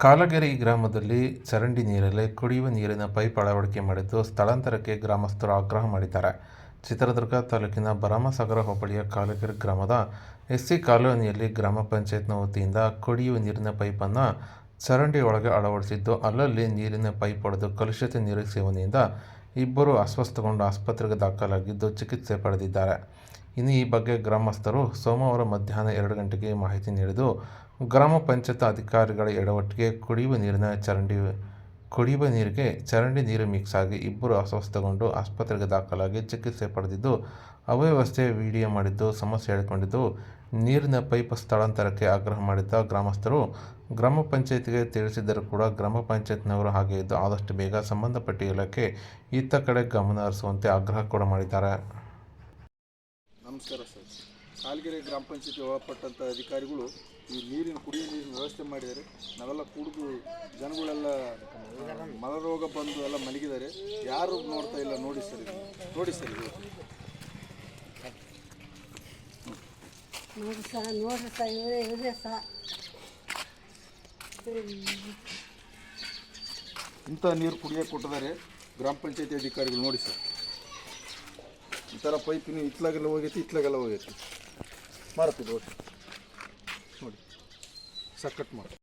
ಕಾಲಗೆರೆ ಗ್ರಾಮದಲ್ಲಿ ಚರಂಡಿ ನೀರಲ್ಲಿ ಕುಡಿಯುವ ನೀರಿನ ಪೈಪ್ ಅಳವಡಿಕೆ ಮಾಡಿದ್ದು ಸ್ಥಳಾಂತರಕ್ಕೆ ಗ್ರಾಮಸ್ಥರು ಆಗ್ರಹ ಮಾಡಿದ್ದಾರೆ. ಚಿತ್ರದುರ್ಗ ತಾಲೂಕಿನ ಭರಮಸಾಗರ ಹೋಬಳಿಯ ಕಾಲಗೆರೆ ಗ್ರಾಮದ ಎಸ್ಸಿ ಕಾಲೋನಿಯಲ್ಲಿ ಗ್ರಾಮ ಪಂಚಾಯತ್ನ ವತಿಯಿಂದ ಕುಡಿಯುವ ನೀರಿನ ಪೈಪನ್ನು ಚರಂಡಿ ಒಳಗೆ ಅಳವಡಿಸಿದ್ದು, ಅಲ್ಲಲ್ಲಿ ನೀರಿನ ಪೈಪ್ ಒಡೆದು ಕಲುಷಿತ ನೀರು ಸೇವನೆಯಿಂದ ಇಬ್ಬರು ಅಸ್ವಸ್ಥಗೊಂಡು ಆಸ್ಪತ್ರೆಗೆ ದಾಖಲಾಗಿದ್ದು ಚಿಕಿತ್ಸೆ ಪಡೆದಿದ್ದಾರೆ. ಇನ್ನು ಈ ಬಗ್ಗೆ ಗ್ರಾಮಸ್ಥರು ಸೋಮವಾರ ಮಧ್ಯಾಹ್ನ 2 ಗಂಟೆಗೆ ಮಾಹಿತಿ ನೀಡಿದ್ದು, ಗ್ರಾಮ ಪಂಚಾಯತ್ ಅಧಿಕಾರಿಗಳ ಎಡವಟ್ಟಿಗೆ ಕುಡಿಯುವ ನೀರಿಗೆ ಚರಂಡಿ ನೀರು ಮಿಕ್ಸ್ ಆಗಿ ಇಬ್ಬರು ಅಸ್ವಸ್ಥಗೊಂಡು ಆಸ್ಪತ್ರೆಗೆ ದಾಖಲಾಗಿ ಚಿಕಿತ್ಸೆ ಪಡೆದಿದ್ದು, ಅವ್ಯವಸ್ಥೆ ವಿಡಿಯೋ ಮಾಡಿದ್ದು ಸಮಸ್ಯೆ ಹೇಳಿಕೊಂಡಿದ್ದು, ನೀರಿನ ಪೈಪ್ ಸ್ಥಳಾಂತರಕ್ಕೆ ಆಗ್ರಹ ಮಾಡಿದ್ದ ಗ್ರಾಮಸ್ಥರು ಗ್ರಾಮ ಪಂಚಾಯತ್ಗೆ ತಿಳಿಸಿದರೂ ಕೂಡ ಗ್ರಾಮ ಪಂಚಾಯತ್ನವರು ಹಾಗೆ ಇದ್ದು ಆದಷ್ಟು ಬೇಗ ಸಂಬಂಧಪಟ್ಟ ಇಲಾಖೆ ಇತ್ತ ಕಡೆ ಗಮನ ಹರಿಸುವಂತೆ ಆಗ್ರಹ ಕೂಡ ಮಾಡಿದ್ದಾರೆ. ನಮಸ್ಕಾರ ಸರ್. ಕಾಲಗೆರೆ ಗ್ರಾಮ ಪಂಚಾಯತಿ ಒಳಪಟ್ಟಂಥ ಅಧಿಕಾರಿಗಳು ಈ ಕುಡಿಯುವ ನೀರಿನ ವ್ಯವಸ್ಥೆ ಮಾಡಿದ್ದಾರೆ. ನಾವೆಲ್ಲ ಕುಡಿದು ಜನಗಳೆಲ್ಲ ಮಲರೋಗ ಬಂದು ಎಲ್ಲ ಮಲಗಿದ್ದಾರೆ. ಯಾರು ನೋಡ್ತಾ ಇಲ್ಲ. ನೋಡಿ ಸರ್ ಇಂಥ ನೀರು ಕುಡಿಯೋಕೆ ಕೊಟ್ಟಿದ್ದಾರೆ ಗ್ರಾಮ ಪಂಚಾಯತಿ ಅಧಿಕಾರಿಗಳು. ನೋಡಿ ಸರ್, ಈ ಥರ ಪೈಪಿನ ಇತ್ಲಾಗೆಲ್ಲ ಹೋಗೈತಿ ಮಾರತ್ತಿದ್ದು ನೋಡಿ ಸಕ್ಕಟ್ ಮಾಡಿ.